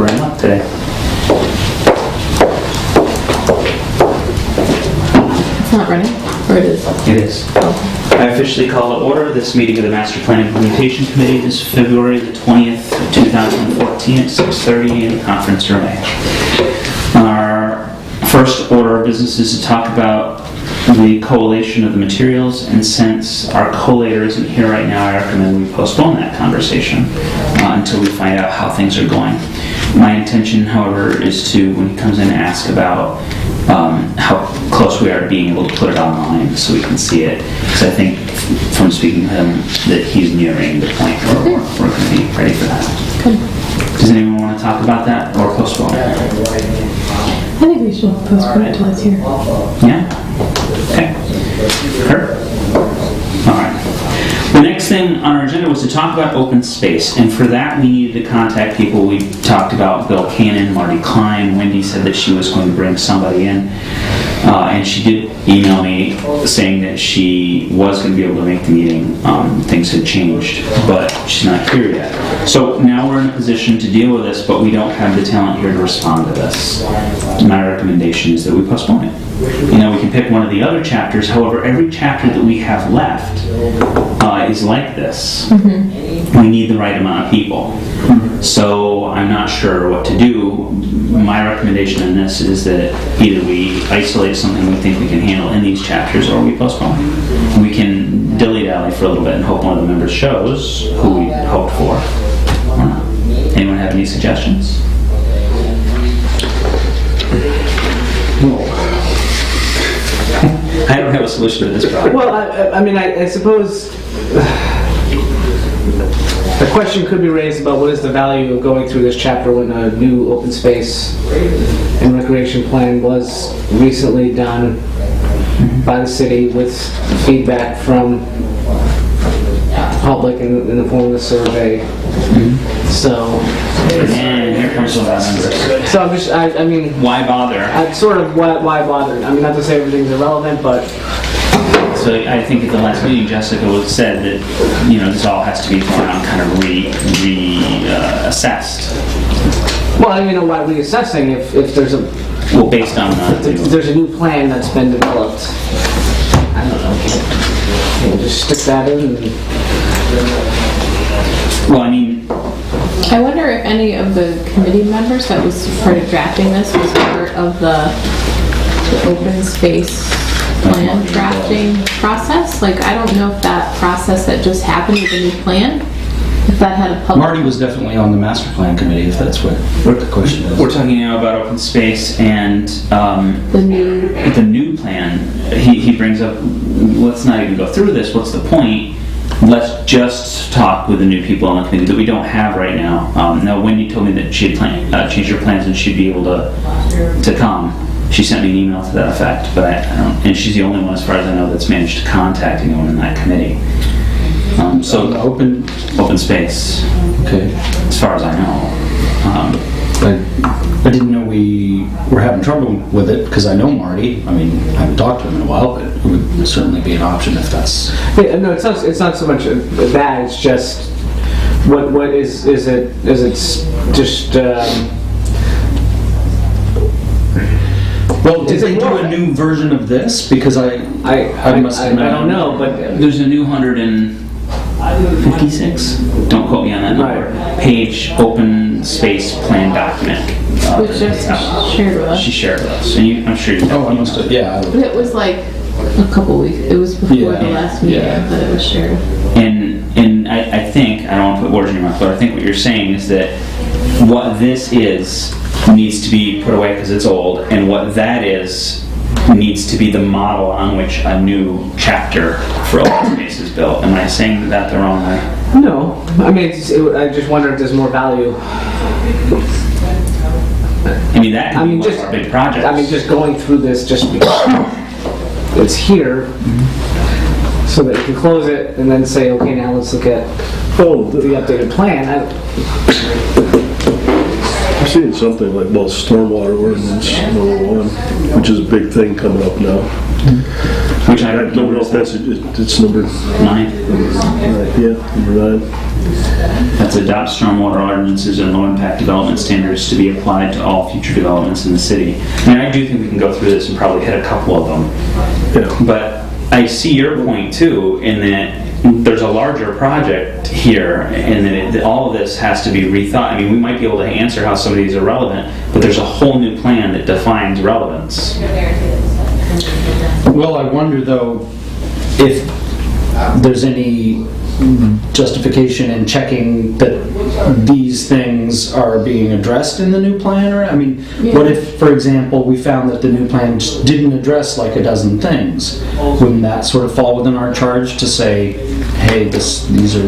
bring up today. It's not running, or it is? It is. I officially call to order this meeting of the Master Plan Implementation Committee this February the 20th, 2014 at 6:30 in Conference Room A. Our first order of business is to talk about the collation of the materials, and since our collator isn't here right now, I recommend we postpone that conversation until we find out how things are going. My intention, however, is to, when he comes in, ask about how close we are to being able to put it online so we can see it, because I think from speaking to him that he's nearing the point where we're going to be ready for that. Good. Does anyone want to talk about that or postpone it? I think we should postpone it until it's here. Yeah? Okay. Kurt? All right. The next thing on our agenda was to talk about open space, and for that we needed to contact people. We talked about Bill Cannon, Marty Klein. Wendy said that she was going to bring somebody in, and she did email me saying that she was going to be able to make the meeting. Things had changed, but she's not here yet. So now we're in a position to deal with this, but we don't have the talent here to respond to this. My recommendation is that we postpone it. You know, we can pick one of the other chapters. However, every chapter that we have left is like this. Mm-hmm. We need the right amount of people. Mm-hmm. So I'm not sure what to do. My recommendation on this is that either we isolate something we think we can handle in these chapters, or we postpone. We can dilly-dally for a little bit and hope one of the members shows who we hoped for. Anyone have any suggestions? I don't have a solution to this problem. Well, I suppose the question could be raised about what is the value of going through this chapter when a new open space and recreation plan was recently done by the city with feedback from the public in the form of a survey. So, And here comes some of our members. so I'm just, I mean, Why bother? sort of why bother? I mean, not to say everything's irrelevant, but So I think at the last meeting, Jessica said that, you know, this all has to be thrown out and kind of assessed. well, I mean, why reassessing if there's a Well, based on if there's a new plan that's been developed? I don't know. We'll just stick that in. well, I mean, I wonder if any of the committee members that was part of drafting this was part of the open space plan drafting process. Like, I don't know if that process that just happened with the new plan, if that had a public... Marty was definitely on the master plan committee, if that's what the question is. we're talking now about open space and the new plan. He brings up, let's not even go through this. What's the point? Let's just talk with the new people on the committee that we don't have right now. Now, Wendy told me that she had changed her plans and she'd be able to come. She sent me an email to that effect, but I don't, and she's the only one, as far as I know, that's managed to contact anyone in that committee. So Open, open space, okay. as far as I know. I didn't know we were having trouble with it, because I know Marty. I mean, I haven't talked to him in a while, but it would certainly be an option if that's... Yeah, no, it's not so much that. It's just what is it? Is it just? Well, did they do a new version of this? Because I must have I don't know, but There's a new 156, don't quote me on that number, page open space plan document. which just shared with us. She shared with us, and I'm sure you Oh, I must have, yeah. It was like a couple weeks. It was before the last meeting that it was shared. And I think, I don't want to put words in your mouth, but I think what you're saying is that what this is needs to be put away because it's old, and what that is needs to be the model on which a new chapter for open space is built. Am I saying that the wrong way? no. I mean, I just wonder if there's more value. I mean, that could be one of our big projects. I mean, just going through this just because it's here, so that you can close it and then say, okay, now let's look at the updated plan. I've seen something like, well, stormwater ordinance 101, which is a big thing coming up now. Which I I don't know if that's, it's number 9. yeah, number 9. That's adopt stormwater ordinances and low impact development standards to be applied to all future developments in the city. I mean, I do think we can go through this and probably hit a couple of them. Yeah. But I see your point too, in that there's a larger project here, and that all of this has to be rethought. I mean, we might be able to answer how some of these are relevant, but there's a whole new plan that defines relevance. Well, I wonder though if there's any justification in checking that these things are being addressed in the new plan, or I mean, what if, for example, we found that the new plan just didn't address like a dozen things? Wouldn't that sort of fall within our charge to say, hey, these are...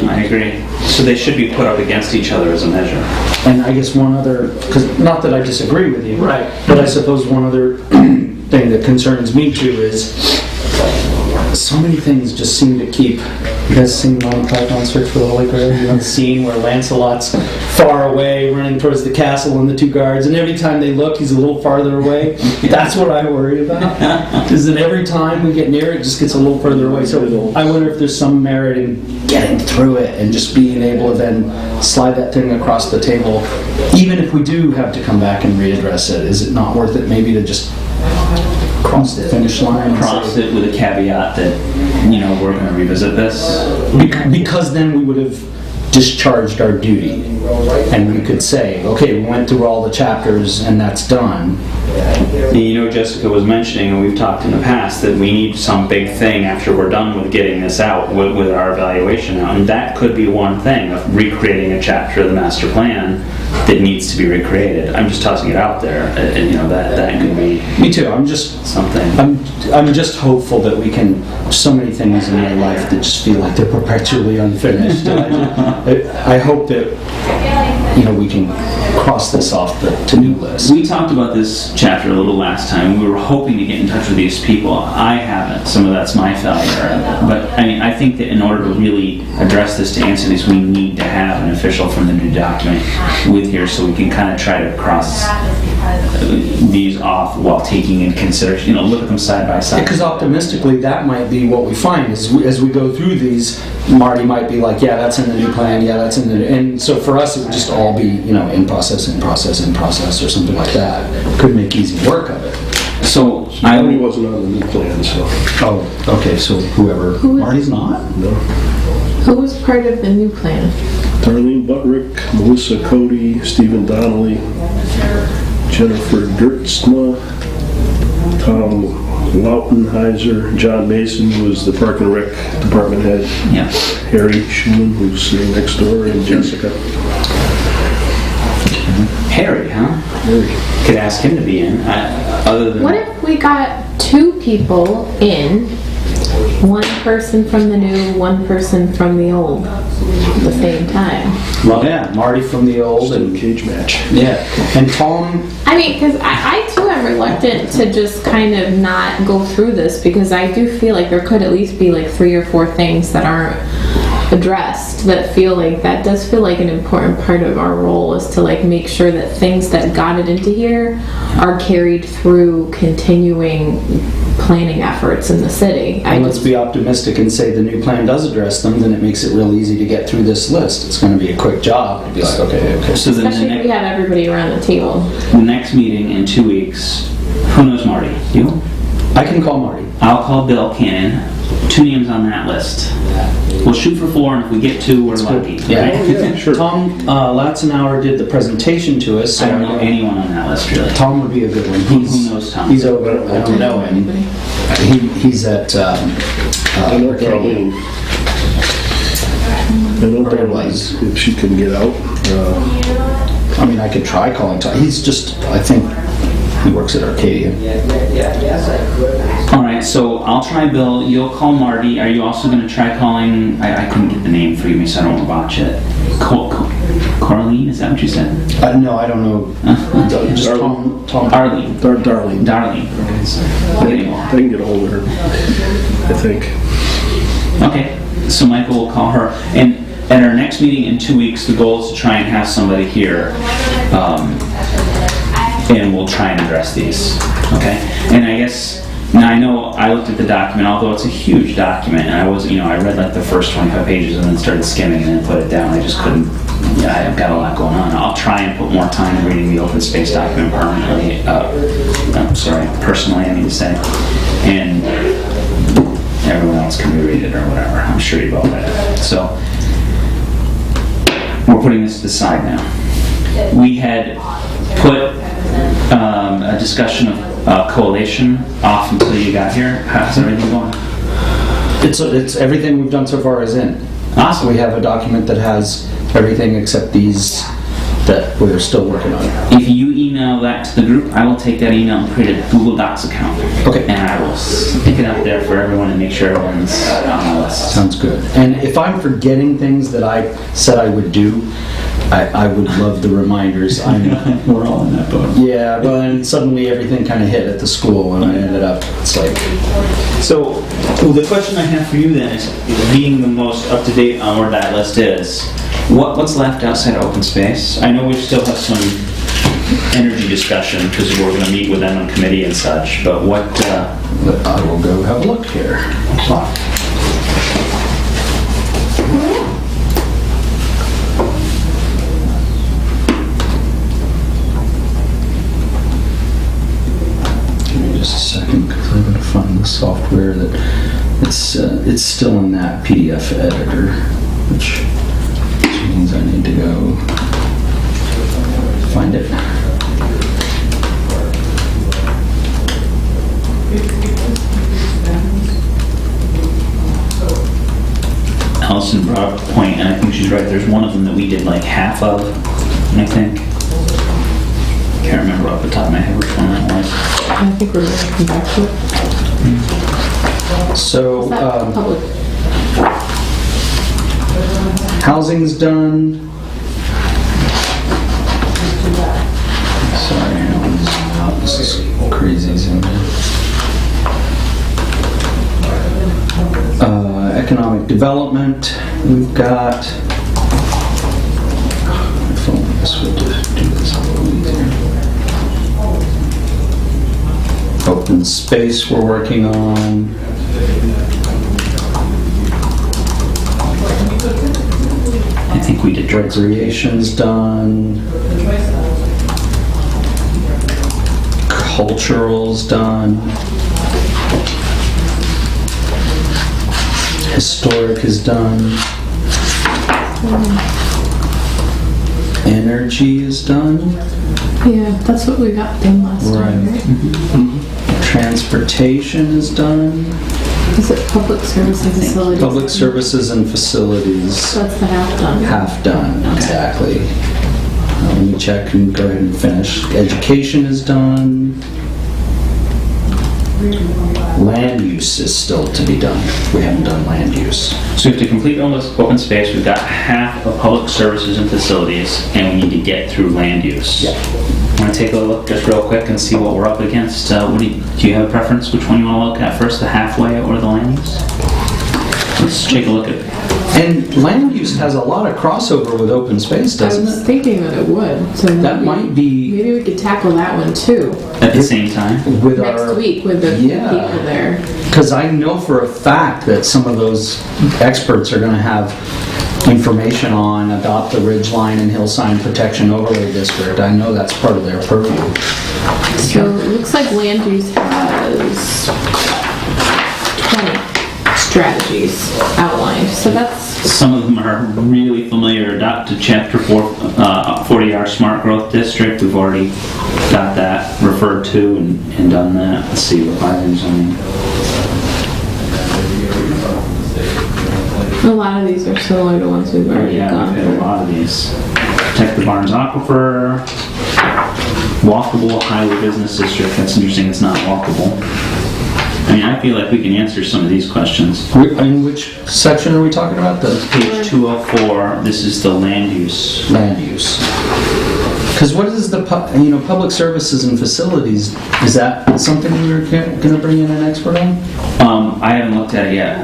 I agree. So they should be put up against each other as a measure. And I guess one other, because not that I disagree with you, Right. but I suppose one other thing that concerns me too is so many things just seem to keep... You guys seen Mpic on Search for the Holy Grail? You know the scene where Lancelot's far away, running towards the castle and the two guards, and every time they look, he's a little farther away. That's what I worry about. Is that every time we get near it, just gets a little further away. So I wonder if there's some merit in getting through it and just being able to then slide that thing across the table. Even if we do have to come back and readdress it, is it not worth it maybe to just cross the finish line and Cross say, it with a caveat that, you know, we're going to revisit this. because then we would have discharged our duty, and we could say, okay, we went through all the chapters and that's done. And you know, Jessica was mentioning, and we've talked in the past, that we need some big thing after we're done with getting this out, with our evaluation out. And that could be one thing, of recreating a chapter of the master plan that needs to be recreated. I'm just tossing it out there, and you know, that could be Me too. I'm just something. I'm just hopeful that we can. So many things in my life that just feel like they're perpetually unfinished. And I hope that we can cross this off the to-do list. We talked about this chapter a little last time. We were hoping to get in touch with these people. I haven't. Some of that's my failure. But I mean, I think that in order to really address this, to answer these, we need to have an official from the new document with here, so we can kind of try to cross these off while taking in consideration, look at them side by side. Because optimistically, that might be what we find as we go through these. Marty might be like, yeah, that's in the new plan, yeah, that's in the... And so for us, it would just all be, in process, or something like that. Could make easy work of it. So Marty wasn't on the new plan, so. Oh, okay, so whoever... Who is- Marty's not? No. Who was part of the new plan? Darlene Buttrick, Melissa Cody, Stephen Donnelly, Jennifer Dirtsma, Tom Lautenheiser, John Mason, who was the Park and Rec department head, yeah. Harry Schumann, who's sitting next door, and Jessica. Harry, huh? Harry. Could ask him to be in. Other than What if we got 2 people in, 1 person from the new, 1 person from the old, at the same time? Well, yeah, Marty from the old Still and... a cage match. Yeah, and Tom... I mean, because I too am reluctant to just kind of not go through this, because I do feel like there could at least be like 3 or 4 things that aren't addressed that feel like, that does feel like an important part of our role, is to like make sure that things that got it into here are carried through continuing planning efforts in the city. And let's be optimistic and say the new plan does address them, then it makes it real easy to get through this list. It's going to be a quick job to be like, okay. So then Especially if we have everybody around the table. the next meeting in 2 weeks, who knows Marty? You? I can call Marty. I'll call Bill Cannon. 2 names on that list. We'll shoot for 4, and if we get 2, we're lucky. Yeah. Right? Yeah, sure. Tom Latzenauer did the presentation to us. So I don't know anyone on that list, really. Tom would be a good one. Who knows Tom? He's over. I don't know him. He's at. I know Darlene. I know Darlene, if she can get out. I mean, I could try calling Tom. He's just. I think he works at Arcadia. All right, so I'll try Bill. You'll call Marty. Are you also going to try calling? I couldn't get the name for you, so I don't want to botch it. Corleen, is that what you said? No, I don't know. Just Tom. Arlene. Darlene. Darlene. I can get a hold of her, I think. Okay, so Michael will call her. And at our next meeting in 2 weeks, the goal is to try and have somebody here. And we'll try and address these. Okay? And I guess Now, I know I looked at the document, although it's a huge document, and I was, I read like the first 25 pages and then started skimming and then put it down. I just couldn't, I've got a lot going on. I'll try and put more time in reading the open space document personally, I mean to say. And everyone else can reread it or whatever. I'm sure you've all read it. So, we're putting this to the side now. We had put a discussion of coalition off until you got here. How's everything going? It's everything we've done so far is in. Awesome. We have a document that has everything except these that we're still working on. If you email that to the group, I will take that email and create a Google Docs account. Okay. And I will stick it up there for everyone and make sure everyone's on the list. Sounds good. And if I'm forgetting things that I said I would do, I would love the reminders. We're all in that boat. Yeah, but then suddenly everything kind of hit at the school and I ended up, it's like... So, the question I have for you then is, being the most up-to-date on where that list is, what's left outside of open space? I know we still have some energy discussion because we're going to meet with them on committee and such, but what... I will go have a look here. Just a second, because I'm going to find the software that it's still in that PDF editor, which means I need to go find it. Allison brought up a point, and I think she's right. There's one of them that we did like half of, I think. Can't remember off the top of my head which one that was. I think we're going to come back to it. So, Is that public? housing's done. Sorry, I know this is crazy zoomed in. Economic development, we've got. If only this would just do this a little easier. Open space we're working on. I think we did Recreation's done. Cultural's done. Historic is done. Energy is done. Yeah, that's what we got done last time, right? Transportation is done. Is it public service and facilities? Public services and facilities, That's the half done. half done, exactly. Let me check and go ahead and finish. Education is done. Land use is still to be done. We haven't done land use. So we have to complete open space, we've got half of public services and facilities, and we need to get through land use. Yeah. Want to take a look just real quick and see what we're up against? Do you have a preference? Which one you want to look at first, the halfway or the land use? Let's take a look at And land use has a lot of crossover with open space, I doesn't was it? thinking that it would, so That might be maybe we could tackle that one too, at the same time. with next our... week with the Yeah. people there. Because I know for a fact that some of those experts are going to have information on Adopt the Ridgeline and Hillside Protection Overlay District. I know that's part of their purview. So it looks like land use has 20 strategies outlined, so that's, Some of them are really familiar. Adopt to Chapter 4, 40R Smart Growth District. We've already got that referred to and done that. Let's see, revising zoning. a lot of these are similar to ones we've already Yeah, gone we've had a through. lot of these. Protect the Barnes Aquifer. Walkable Highway Business District. That's interesting, it's not walkable. I mean, I feel like we can answer some of these questions. In which section are we talking about? The Page 204, this is the land use. land use. Because what is the, public services and facilities, is that something we were going to bring in an expert on? I haven't looked at it yet.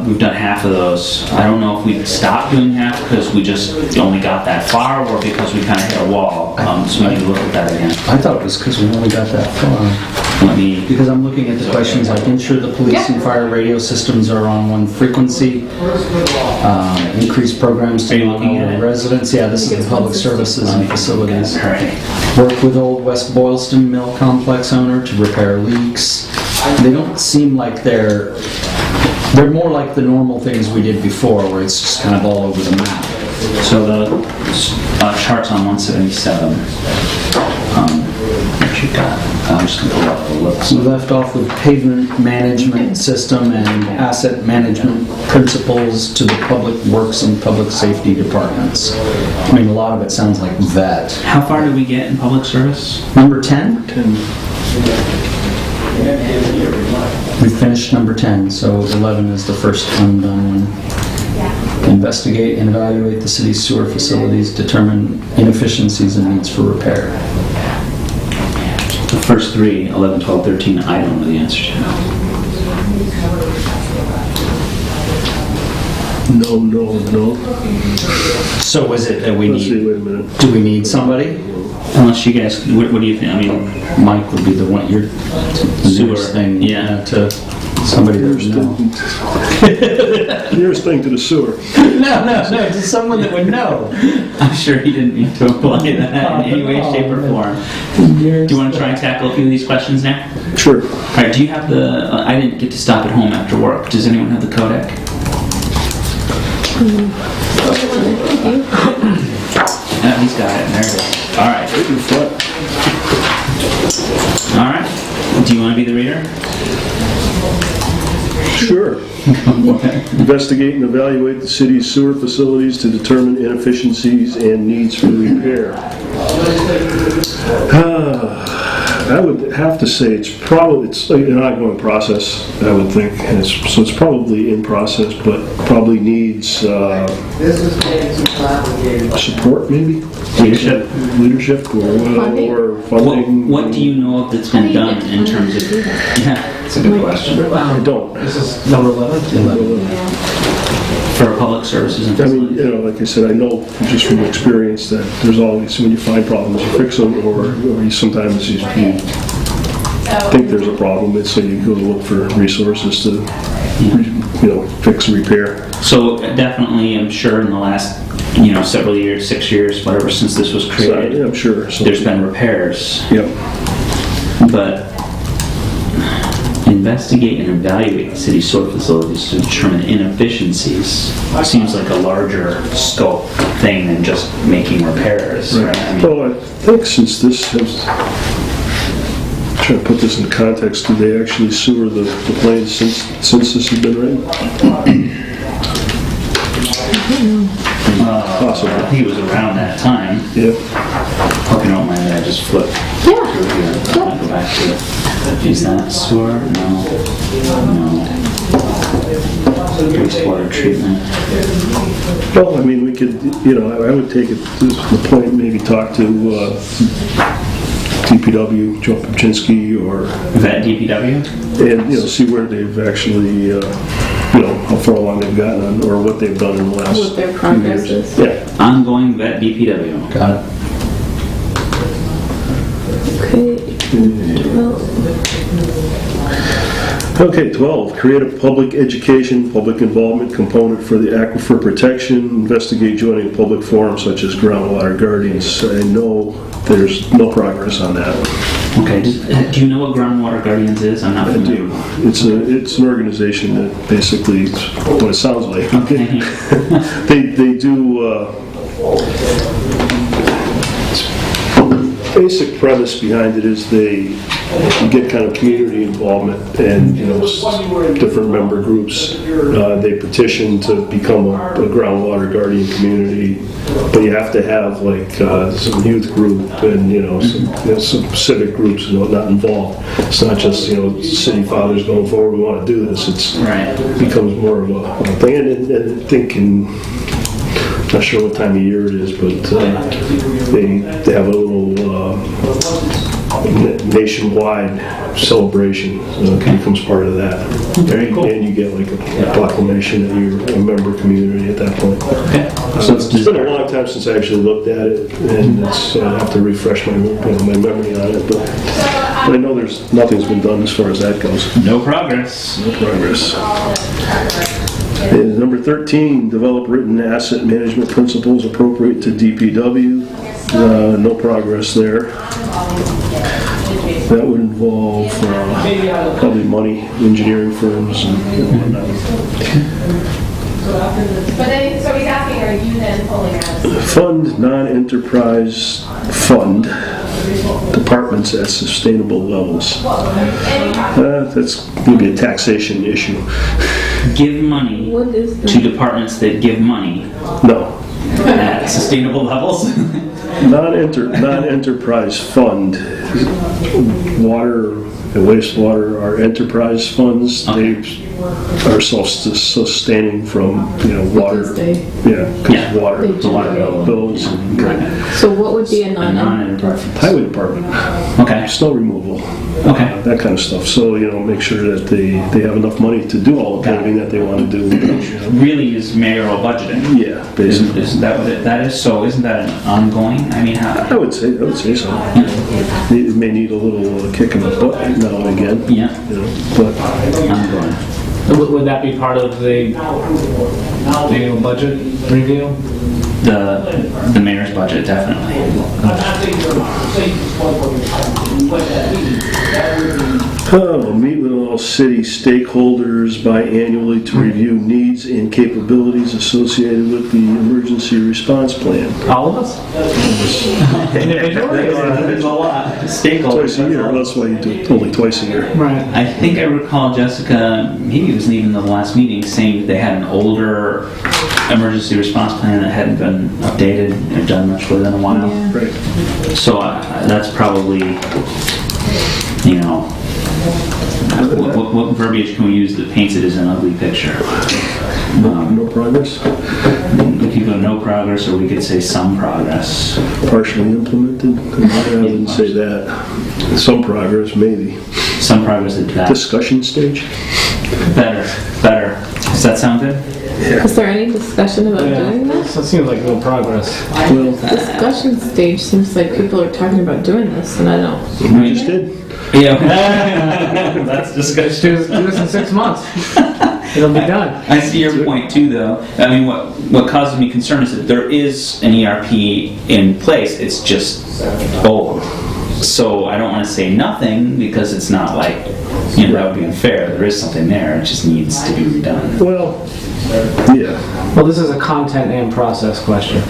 We've done half of those. I don't know if we stopped doing half because we just only got that far or because we kind of hit a wall. So we need to look at that again. I thought it was because we only got that far. Let me, Because I'm looking at the questions like ensure the police and fire radio systems are on one frequency, increase programs Are to you looking at non-hour it? residents. Yeah, this is the public services and facilities. all right. Work with Old West Boylston Mill Complex owner to repair leaks. They don't seem like they're more like the normal things we did before where it's just kind of all over the map. So the chart's on 177. What you got? I'm just going to pull up the list. We left off with pavement management system and asset management principles to the public works and public safety departments. I mean, a lot of it sounds like that. How far did we get in public service? Number 10? 10. We finished number 10, so 11 is the first undone one. Investigate and evaluate the city's sewer facilities, determine inefficiencies and needs for repair. The first three, 11, 12, 13, I don't know the answer to. No. So is it that we Let's see, need, wait a minute. do we need somebody? Unless you guys, what do you think? I mean, Mike would be the one, your Sewer, nearest thing yeah. To somebody that would know. Nearest thing to the sewer. No, to someone that would know. I'm sure he didn't mean to apply that in any way, shape, or form. Do you want to try and tackle a few of these questions now? Sure. All right, do you have the, I didn't get to stop at home after work. Does anyone have the codec? He's got it, there it is. All right. Wait, what? All right. Do you want to be the reader? Sure. Investigate and evaluate the city's sewer facilities to determine inefficiencies and needs for repair. I would have to say it's an ongoing process, I would think. And so it's probably in process, but probably needs support, maybe? Leadership or funding. What do you know of that's been done in terms of, yeah, it's a good question. I don't. This is number 11? For public services and I mean, facilities. like I said, I know just from experience that there's always, when you find problems, you fix them, or sometimes you think there's a problem, and so you go look for resources to, fix and repair. So definitely, I'm sure in the last, several years, 6 years, whatever, since this was So, created, yeah, I'm sure. So, there's been repairs. Yep. But investigate and evaluate the city's sewer facilities to determine inefficiencies seems like a larger scope thing than just making repairs, right? I mean, Well, I think since this has, trying to put this in context, do they actually sewer the plains since this has been written? Possibly. I think it was around that time. Yeah. Hope you don't mind that I just flipped through here. I'll go back to it. Is that sewer? No. Wastewater treatment. Well, I mean, we could, I would take it to the point, maybe talk to DPW, Joe Pachynski, or, Is that DPW? and, see where they've actually, how far along they've gotten on, or what they've done in the last What their few progress years. is. Yeah. Ongoing vet DPW. Got it. Okay, 12, create a public education, public involvement component for the aquifer protection, investigate joining public forums such as groundwater guardians. I know there's no progress on that. Okay, do you know what Groundwater Guardians is? I'm not I familiar. do. It's an organization that basically, it's what it sounds like. Okay. They do, basic premise behind it is they get kind of community involvement and, different member groups. They petition to become a groundwater guardian community, but you have to have like some youth group and, some civic groups and whatnot involved. It's not just, city fathers going forward, we want to do this. It becomes more of a thing. And I think not sure what time of year it is, but they have a little nationwide celebration. It becomes part of that. Very cool. And you get like a proclamation that you're a member community at that point. Okay. So it's It's been a long time since I actually looked at it, and I have to refresh my memory on it. But I know nothing's been done as far as that goes. no progress. No progress. And number 13, develop written asset management principles appropriate to DPW. No progress there. That would involve probably money, engineering firms, and whatnot. But then, so he's asking, are you then pulling out? Fund non-enterprise fund departments at sustainable levels. That's maybe a taxation issue. Give money What is to departments that give money No. at sustainable levels. Non-enterprise fund, water and wastewater are enterprise funds. They are self-sustaining from, water. Because they- Yeah, Yeah. because water, They the water generate. bills, and So what would be a A non? non-enterprise. highway department, Okay. snow removal, Okay. that kind of stuff. So, make sure that they have enough money to do all the paving that they want to do. Really is mayoral budgeting. Yeah, basically. Isn't that what that is? So isn't that an ongoing? I mean, how? I would say so. It may need a little kick in the butt now and again. Yeah, But ongoing. Would that be part of the annual budget review? The mayor's budget, definitely. We'll meet with all city stakeholders biannually to review needs and capabilities associated with the emergency response plan. All of us? Individually or? There's a lot. Stakeholders. Twice a year, that's why you do it only twice a year. Right. I think I recall Jessica, maybe it was even the last meeting, saying that they had an older emergency response plan that hadn't been updated or done much with in a while. Yeah. Right. So that's probably, what verbiage can we use that paints it as an ugly picture? No progress? We could go no progress, or we could say some progress. Partially implemented? I wouldn't say that. Some progress, maybe. Some progress at that. Discussion stage? Better. Does that sound good? Is there any discussion about doing this? So it seems like no progress. Well, Discussion stage seems like people are talking about doing this, and I don't. we just did. Yeah. That's discussion. Do this in 6 months. It'll be done. I see your point too, though. I mean, what causes me concern is that there is an ERP in place. It's just old. So I don't want to say nothing because it's not like, that would be unfair. There is something there. It just needs to be redone. Well, yeah, Well, this is a content and process question.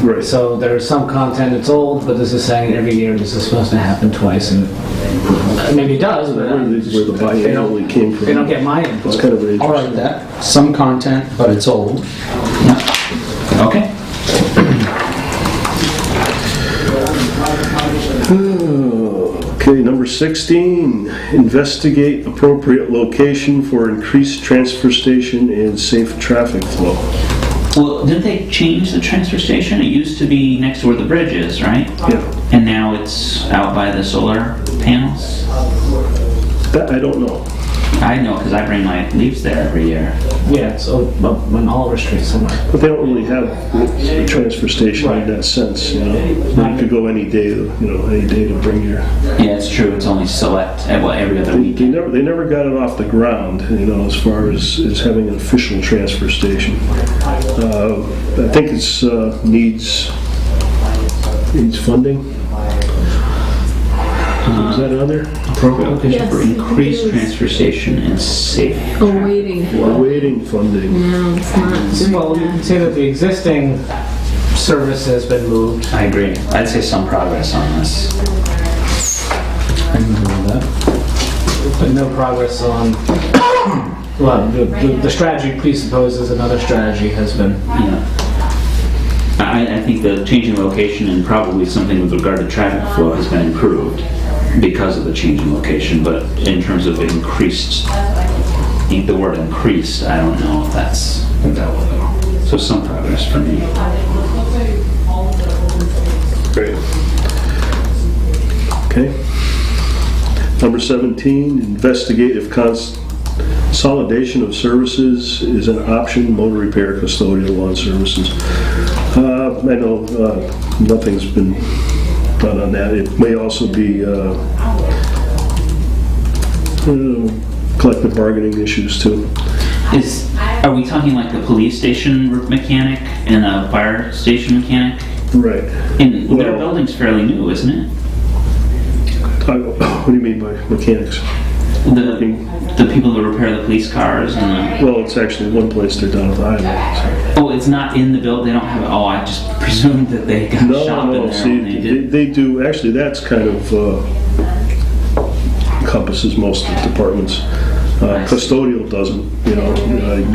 right. So there's some content that's old, but this is saying every year this is supposed to happen twice, and maybe it does, but Where the biannually came from. they don't get my input. It's kind of an I'll write that. Some content, but it's old. Okay. Okay, number 16, investigate appropriate location for increased transfer station and safe traffic flow. Well, didn't they change the transfer station? It used to be next to where the bridge is, right? Yeah, And now it's out by the solar panels? that I don't know. I know because I bring my leaves there every year. Yeah, it's up on Oliver Street somewhere. But they don't really have a transfer station in that sense, You could go any day, any day to bring your... Yeah, it's true. It's only select, every other week. They never got it off the ground, as far as having an official transfer station. I think it's needs funding. Is that on there? Appropriate location Yes, for I think it increased is. transfer station and safe. Awaiting. Awaiting funding. No, it's not doing Well, you can that. say that the existing service has been moved. I agree. I'd say some progress on this. I can do that. But no progress on, well, the strategy presupposes another strategy has been. Yeah. I think the changing location and probably something with regard to traffic flow has been improved because of the change in location, but in terms of increased, the word increased, I don't know if that's that will go. So some progress for me. Great. Okay. Number 17, investigate if consolidation of services is an option, motor repair, custodial, lawn services. I know nothing's been done on that. It may also be collective bargaining issues too. Are we talking like the police station mechanic and a fire station mechanic? Right. And their building's fairly new, isn't it? What do you mean by mechanics? The people that repair the police cars and Well, it's actually one place they're down at the highway. Oh, it's not in the building? They don't have it? Oh, I just presumed that they got a shop in there when they See, did. they do, actually, that's kind of encompasses most of the departments. Custodial doesn't, like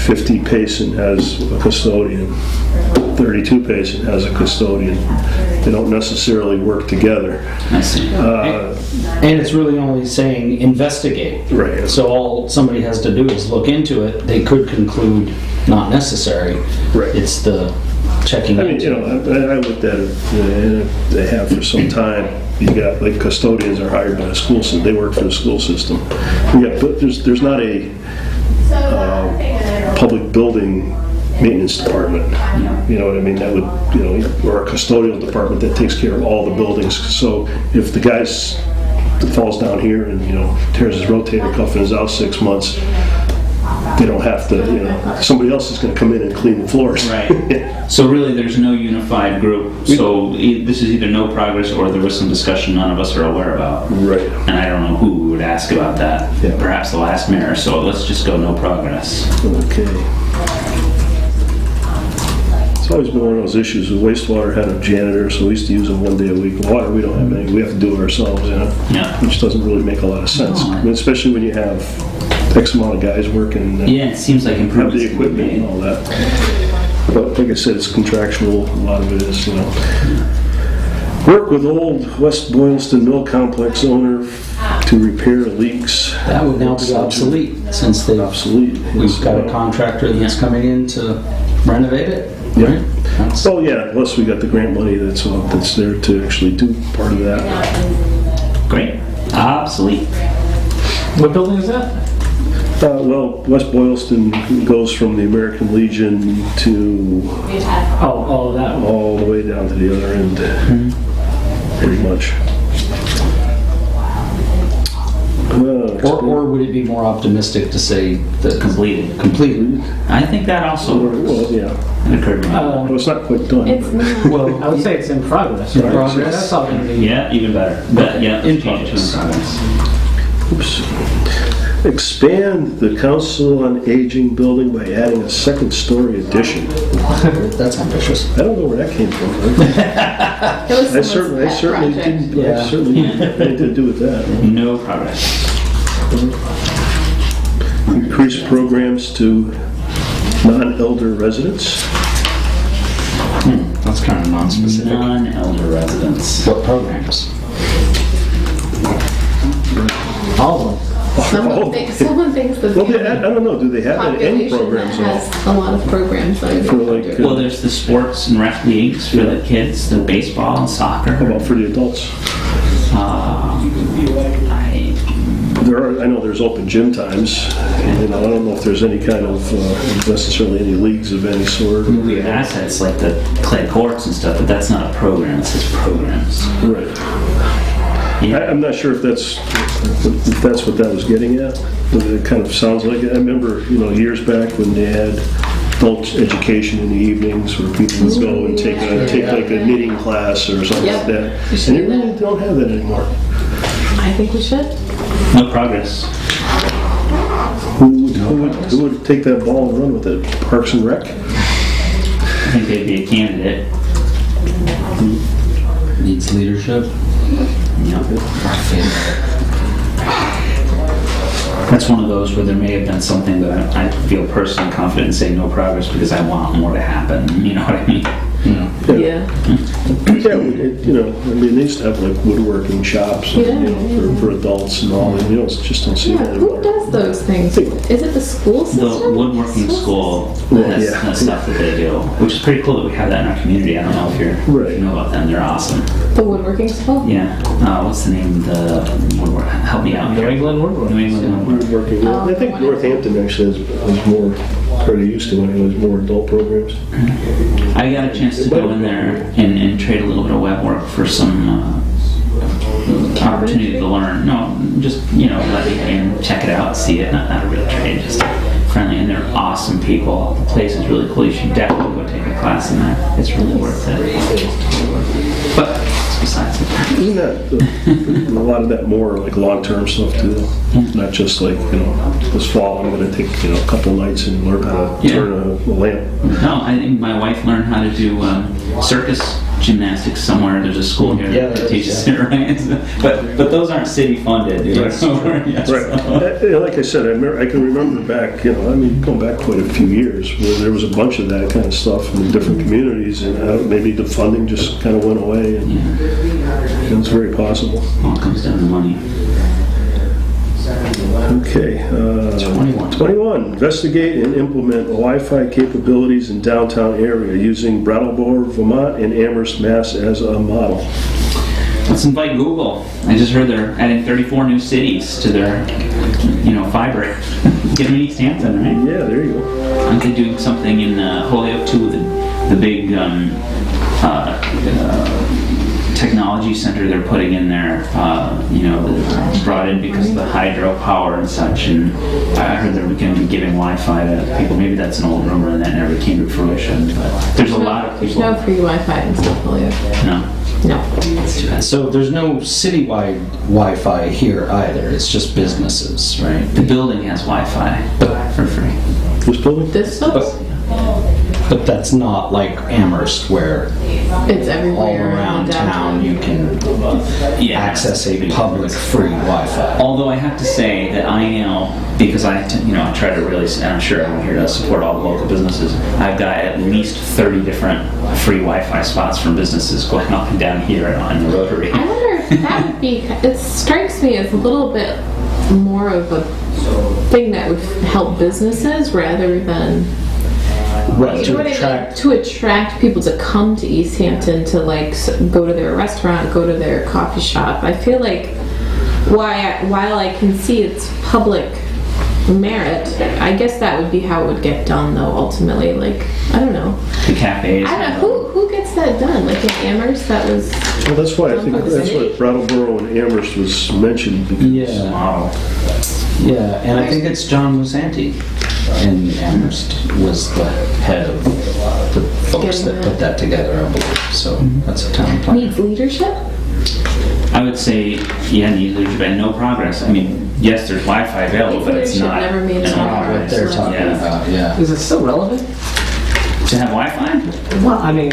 50 Payson has a custodian, 32 Payson has a custodian. They don't necessarily work together. I see. And it's really only saying investigate. Right. So all somebody has to do is look into it. They could conclude not necessary. Right. It's the checking I mean, into. I looked at it, and they have for some time. You got, like, custodians are hired by the school system. They work for the school system. But there's not a public building maintenance department. You know what I mean? That would, or a custodial department that takes care of all the buildings. So if the guy's falls down here and, tears his rotator cuff and is out 6 months, they don't have to, somebody else is going to come in and clean the floors. Right. So really, there's no unified group. So this is either no progress or there was some discussion none of us are aware about. Right. And I don't know who we would ask about that. Yeah. Perhaps the last mayor. So let's just go no progress. Okay. It's always been one of those issues. The wastewater had a janitor, so we used to use them 1 day a week. Water, we don't have any. We have to do it ourselves, Yeah. which doesn't really make a lot of sense. No. I mean, especially when you have X amount of guys working and Yeah, it seems like have improvements. the equipment and all that. But like I said, it's contractual. A lot of it is, Work with old West Boylston Mill Complex owner to repair leaks. That would now be obsolete since Obsolete. we've got a contractor that's coming in to renovate it. Yeah. Right? That's- Oh, yeah, plus we got the grant money that's there to actually do part of that. Great. Obsolete. What building is that? Well, West Boylston goes from the American Legion to Oh, that one. all the way down to the other end, pretty much. Or would it be more optimistic to say that Completed. completed? I think that also Well, yeah, it occurred to me. well, it's not quite done. It's but- not. Well, I would say it's in progress. In right? progress. That's all gonna be. Yeah, even better. But yeah, In change it to progress. Oops. Expand the Council on Aging building by adding a second-story addition. that's ambitious. I don't know where that came from. It was I someone's certainly pet didn't. project. I certainly didn't have anything to do with that. No progress. Increase programs to non-elder residents. That's kind of non-specific. Non-elder residents. What programs? All of them. Someone thinks that Well, I the don't know. Do they have any population that programs at all? has a lot of programs that are For like, being Well, there's the sports and rec leagues for the kids, the baseball and soccer. How about for the adults? I know there's open gym times. And I don't know if there's any kind of necessarily any leagues of any sort. We have assets like the clay courts and stuff, but that's not a program. It says programs. Right. I'm not sure if that's what that was getting at. But it kind of sounds like it. I remember, years back when they had adult education in the evenings where people would go and take like a knitting class or something Yep. like that. We should And they do really don't have that anymore. I think we should. No progress. Who would take that ball and run with it? Parks and Rec? I think they'd be a candidate. Needs leadership. That's one of those where there may have been something that I feel personally confident in saying no progress because I want more to happen. You know what I mean? Yeah. Yeah, I mean, they used to have like woodworking shops, for adults and all, and just don't see Yeah, that who anymore. does those things? Is it the school system? The woodworking school Well, has yeah. the stuff that they do, which is pretty cool that we have that in our community. I don't know if Right. you know about them. They're awesome. The woodworking school? Yeah. What's the name of the woodwork? Help me out New here. England Woodworking. New England Woodwork. Woodworking, Oh, I think wonderful. Northampton actually has more, or they used to, when it was more adult programs. I got a chance to go in there and trade a little bit of web work for some opportunity to learn. No, just, let me in, check it out, see it. Not a real trade, just friendly. And they're awesome people. The place is really cool. You should definitely go take a class in there. It's really worth it. But it's besides it. Isn't that, a lot of that more like long-term stuff too, though? Not just like, this fall I'm gonna take, a couple nights and learn how to Yeah. turn a lamp. No, I think my wife learned how to do circus gymnastics somewhere. There's a school here Yeah, that there is, teaches it, right? But those aren't city funded. Right. Right. Like I said, I can remember back, going back quite a few years where there was a bunch of that kind of stuff in different communities, and maybe the funding just kind of went away, and it's very possible. All comes down to money. Okay. 21. 21. Investigate and implement Wi-Fi capabilities in downtown area using Brattleboro, Vermont, and Amherst, Mass. As a model. Let's invite Google. I just heard they're adding 34 new cities to their, fiber. Get them in Easthampton, right? Yeah, there you go. Aren't they doing something in Holyoke too? The big technology center they're putting in there, that's brought in because of the hydropower and such. And I heard they're going to be giving Wi-Fi to people. Maybe that's an old rumor and that never came to fruition. But there's a lot of There's people. no free Wi-Fi in South Holyoke. No. No. It's too bad. So there's no citywide Wi-Fi here either. It's just businesses, right? The building has Wi-Fi for free. This building? This stuff? But that's not like Amherst where It's everywhere. all around in town you can Yeah. access a public free Wi-Fi. Although I have to say that I now, because I try to really, and I'm sure everyone here does support all the local businesses, I've got at least 30 different free Wi-Fi spots from businesses going up and down here on the Rotary. I wonder if that would be, it strikes me as a little bit more of a thing that would help businesses rather than, Right, you know to what I mean? attract. To attract people to come to Easthampton to go to their restaurant, go to their coffee shop. I feel like while I can see its public merit, I guess that would be how it would get done though ultimately. I don't know. The cafes. I don't know, who gets that done? Like in Amherst that was, Well, that's why I think Done by the that's city? what Brattleboro and Amherst was mentioned. Because Yeah, Wow. yeah, and I think it's John Musanti in Amherst was the head of the folks that put that together, I believe. So that's a town plan. needs leadership? I would say, needs leadership and no progress. I mean, yes, there's Wi-Fi available, but it's Leadership not. never made an it. option. What they're talking Yeah. about, yeah. Is it still relevant? To have Wi-Fi? Well, I mean,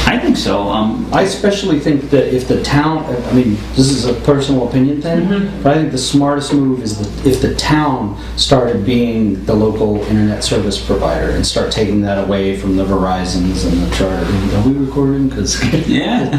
I think so. I especially think that if the town, I mean, this is a personal opinion thing, but I think the smartest move is if the town started being the local internet service provider and start taking that away from the Verizons and the Charter. Are we recording? Because Yeah.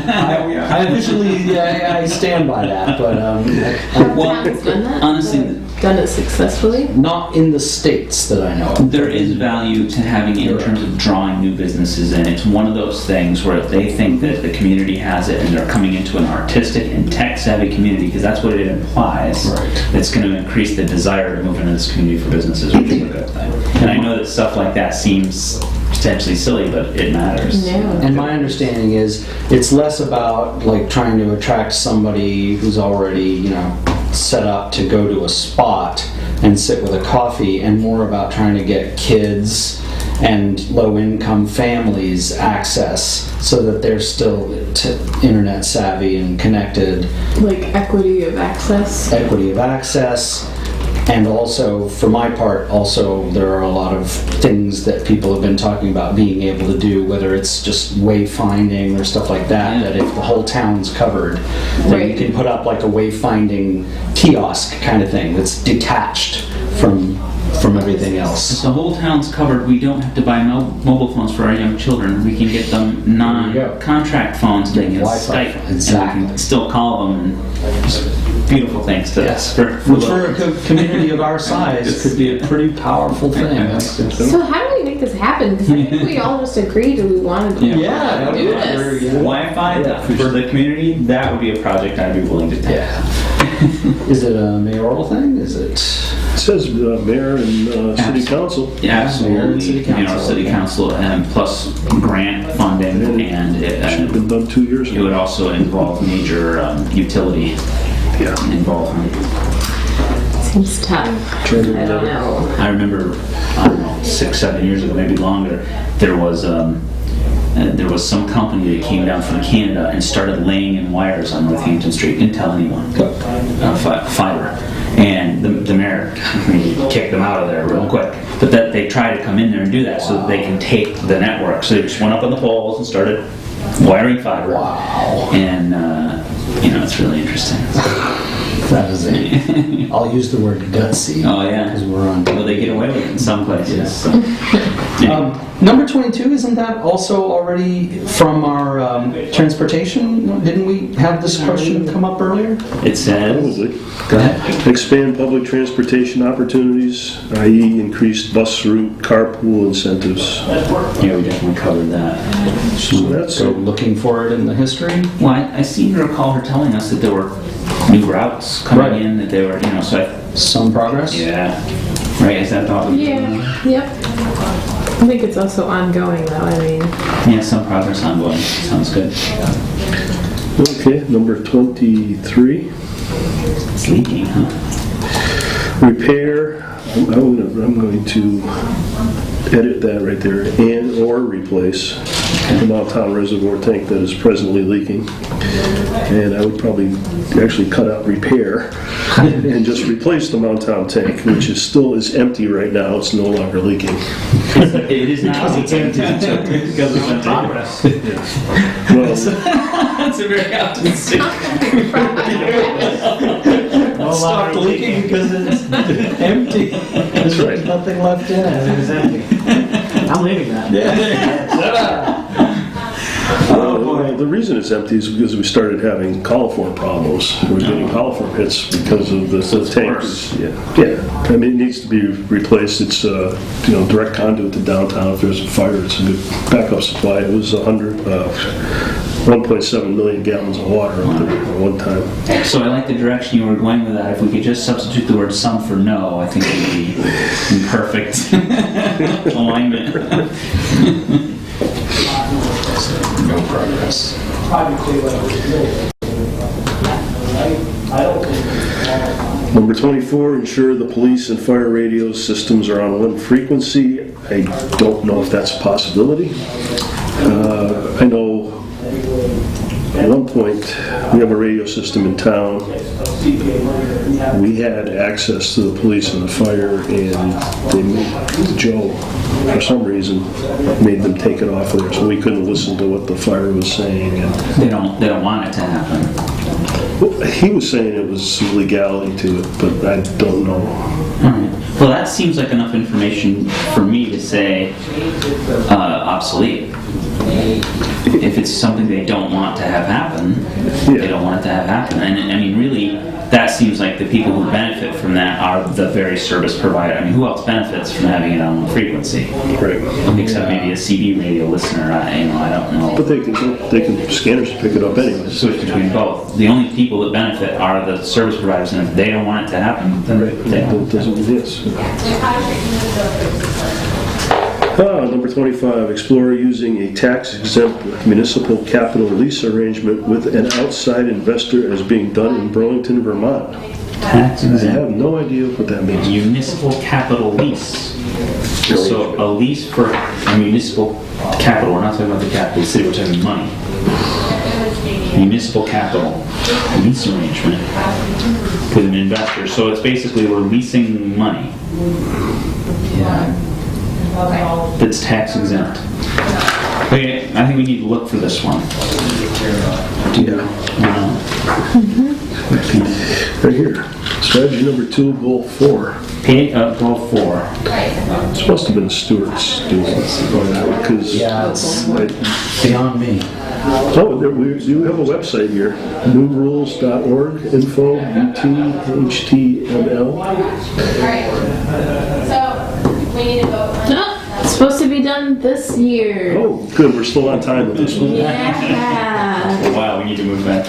I officially, I stand by that, but Have Well, towns done that? honestly, Done it successfully? not in the states that I know of. there is value to having it in terms of drawing new businesses in. It's one of those things where if they think that the community has it and they're coming into an artistic and tech-savvy community, because that's what it implies, Right. it's going to increase the desire to move into this community for businesses, which is a good thing. And I know that stuff like that seems potentially silly, but it matters. No. And my understanding is it's less about like trying to attract somebody who's already, set up to go to a spot and sit with a coffee, and more about trying to get kids and low-income families access so that they're still internet savvy and connected. Like equity of access? Equity of access. And also, for my part, also there are a lot of things that people have been talking about being able to do, whether it's just wayfinding or stuff like that, that if the whole town's covered, then you Right. can put up like a wayfinding kiosk kind of thing that's detached from everything else. The whole town's covered. We don't have to buy mobile phones for our young children. We can get them non-contract phones. They can Wi-Fi. Skype. Exactly. And we can still call them. And just beautiful things to Yes. for Which for a community of our size could be a pretty powerful thing. So how do we make this happen? Because I think we all just agreed we wanted to do this. Wi-Fi for the community, that would be a project I'd be willing to take. Yeah. Is it a mayoral thing? Is it? It says mayor and city council. Yeah, Mayor and absolutely. city council, City okay. council, and plus grant funding, and Should have been done 2 years it would ago. also involve major utility Yeah. involvement. Seems tough. I don't know. I remember, 6, 7 years ago, maybe longer, there was some company that came down from Canada and started laying in wires on Northampton Street. Didn't tell anyone. Fiber. And the mayor kicked them out of there real quick. But that they try to come in there and do that so that they can take the network. So they just went up on the poles and started wiring fiber. Wow. And, it's really interesting. That is it. I'll use the word gutsy. Oh, yeah. Because we're on. Well, they get away with it in some places. So. Number 22, isn't that also already from our transportation? Didn't we have this question come up earlier? It says, Probably. go ahead. Expand public transportation opportunities, i.e. increased bus route, carpool incentives. Yeah, we definitely covered that. So that's So looking for it in the history? Well, I seem to recall her telling us that there were new routes coming Right. in, that they were, so Some progress? yeah. Right, is that about? Yeah, yep. I think it's also ongoing though, I mean. Yeah, some progress ongoing. Sounds good. okay. Number 23. It's leaking, huh? Repair. I'm going to edit that right there. And or replace the Mountown reservoir tank that is presently leaking. And I would probably actually cut out repair and just replace the Mountown tank, which is empty right now. It's no longer leaking. It is not. Because it's empty. Because it's empty. Progress. Well, That's a very optimistic. It stopped leaking because it's empty. There's right. nothing left in it. It's empty. I'm leaving that. the reason it's empty is because we started having coliform problems. We're getting coliform hits because of the tank. Yeah. I mean, it needs to be replaced. It's direct conduit to downtown. If there's a fire, it's a good backup supply. It was 1.7 million gallons of water up there at one time. So I like the direction you were going with that. If we could just substitute the word some for no, I think we'd be in perfect alignment. No progress. Number 24, ensure the police and fire radio systems are on one frequency. I don't know if that's a possibility. I know at one point we have a radio system in town. We had access to the police and the fire, and Joe, for some reason, made them take it off of there, so we couldn't listen to what the fire was saying. And They don't want it to happen. he was saying it was legality to it, but I don't know. All right. Well, that seems like enough information for me to say obsolete. If it's something they don't want to have happen, they don't want it to have happen. And I mean, really, that seems like the people who benefit from that are the very service provider. I mean, who else benefits from having it on one frequency? Right. Except maybe a CD radio listener. I don't know. But they can scanners pick it up anyway. Switch between both. The only people that benefit are the service providers, and if they don't want it to happen, then they don't. Yes. Number 25, explore using a tax-exempt municipal capital lease arrangement with an outside investor as being done in Burlington, Vermont. Tax I exempt. have no idea what that means. Municipal capital lease. So a lease for a municipal capital, we're not talking about the capital of the city, we're talking money. Municipal capital lease arrangement with an investor. So it's basically we're leasing money. Yeah. That's tax exempt. Okay, I think we need to look for this one. Yeah. Right here. Strategy number 2, goal 4. Goal 4. This must have been Stuart's doing because Yeah, it's beyond me. you have a website here, newrules.org, info, BTHTML. Alright, so we need to vote on No, it's supposed to be done this year. Oh, good, we're still on time with this one. Yeah. Wow, we need to move that.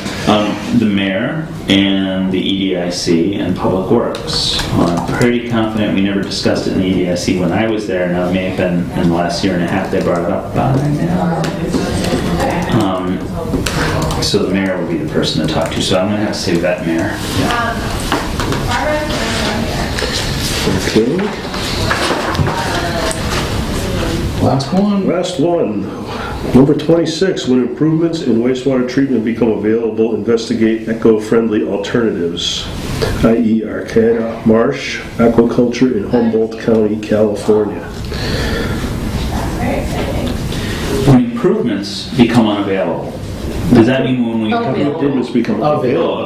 The mayor and the EDIC and Public Works. I'm pretty confident we never discussed it in the EDIC when I was there. Now, it may have been in the last year and a half they brought it up. So the mayor would be the person to talk to. So I'm going to have to say vet mayor. Okay, Last one. last one. Number 26, when improvements in wastewater treatment become available, investigate eco-friendly alternatives, i.e. Arcata Marsh Aquaculture in Humboldt County, California. When improvements become unavailable, does that mean when we Improvements become available.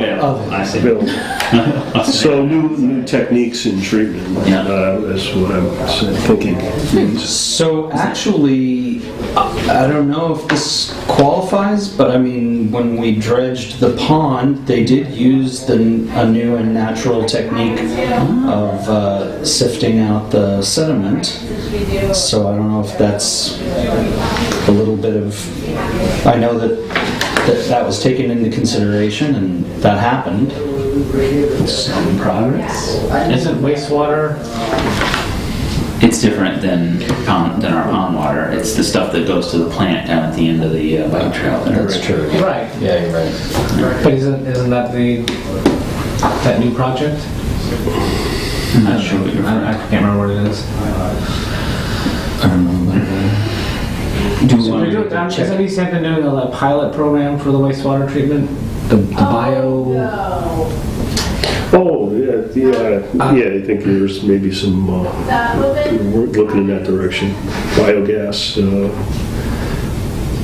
I see. Available. So new techniques in treatment, Yeah. that's what I'm thinking. So actually, I don't know if this qualifies, but I mean, when we dredged the pond, they did use a new and natural technique of sifting out the sediment. So I don't know if that's a little bit of, I know that was taken into consideration and that happened. Some progress. Isn't wastewater? It's different than our pond water. It's the stuff that goes to the plant down at the end of the bike trail there. That's true. Right. Yeah, you're right. But isn't that that new project? I'm not sure what you're I can't remember what it is. I don't know. Do we So want we're to doing, check? isn't Easthampton doing a pilot program for the wastewater treatment? The bio... Oh, yeah, I think there's maybe some, we're looking in that direction. Biogas,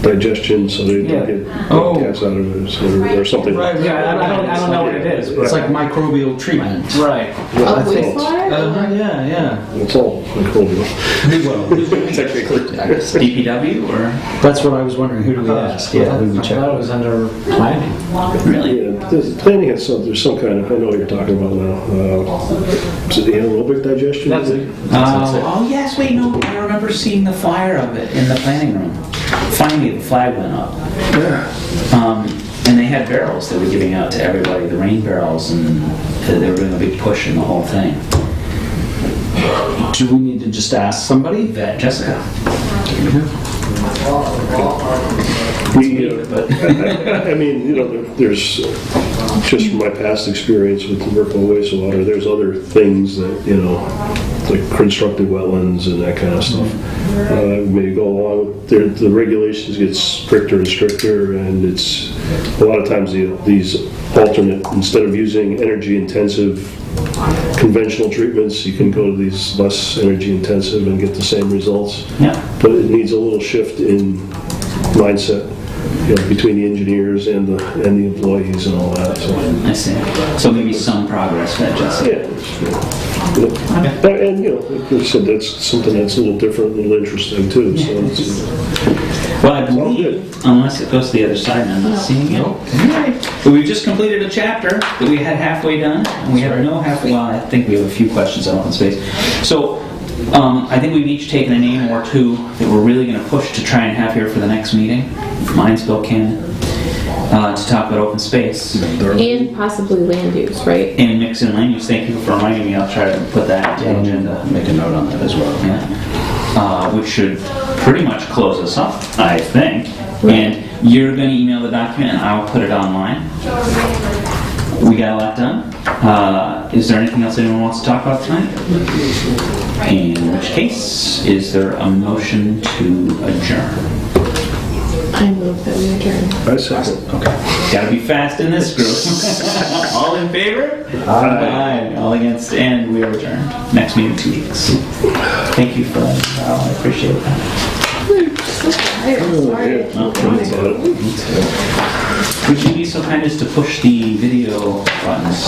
digestion, so they Yeah. get Oh. gas out of it, or something. Right, Yeah, I don't know what it is, but... It's like microbial treatment. Right. Of I think. wastewater? Yeah. It's all microbial, technically. DPW or That's what I was wondering. Who do we ask? Yeah, who do we I check? thought it was under planning. really? Yeah, planning has there's some kind of, I know what you're talking about now. Is it the anaerobic digestion? That's it. Oh yes, wait, no, I remember seeing the flyer of it in the planning room. Finally, the flag went up. And they had barrels they were giving out to everybody, the rain barrels, and they were doing a big push in the whole thing. Do we need to just ask somebody? Vet Jessica. I mean, there's, just from my past experience with the work on wastewater, there's other things that, like constructed wetlands and that kind of stuff. Maybe go along with, the regulations get stricter and stricter, and it's, a lot of times these alternate, instead of using energy-intensive conventional treatments, you can go to these less energy-intensive and get the same results. Yeah. But it needs a little shift in mindset, between the engineers and the employees and all that. So. I see. So maybe some progress, Vet Jessica. Yeah. And like I said, that's something that's a little different, a little interesting too. So it's, Well, I believe, unless it goes to the other side and I'm not seeing it. But we've just completed a chapter that we had halfway done, and we have no halfway, well, I think we have a few questions on open space. So, I think we've each taken a name or two that we're really going to push to try and have here for the next meeting. Mine's Bill Cannon, to talk about open space. And possibly land use, right? And mix in land use. Thank you for reminding me. I'll try to put that on the agenda. Make a note on that as well. Yeah. Which should pretty much close us up, I think. And you're going to email the document and I'll put it online. We got a lot done. Is there anything else anyone wants to talk about tonight? In which case, is there a motion to adjourn? I move that we adjourn. I second. Okay. Gotta be fast in this group. All in favor? Aye. All against, and we are adjourned. Next meeting, 2 weeks. Thank you for that. I appreciate that. Would you be so kind as to push the video buttons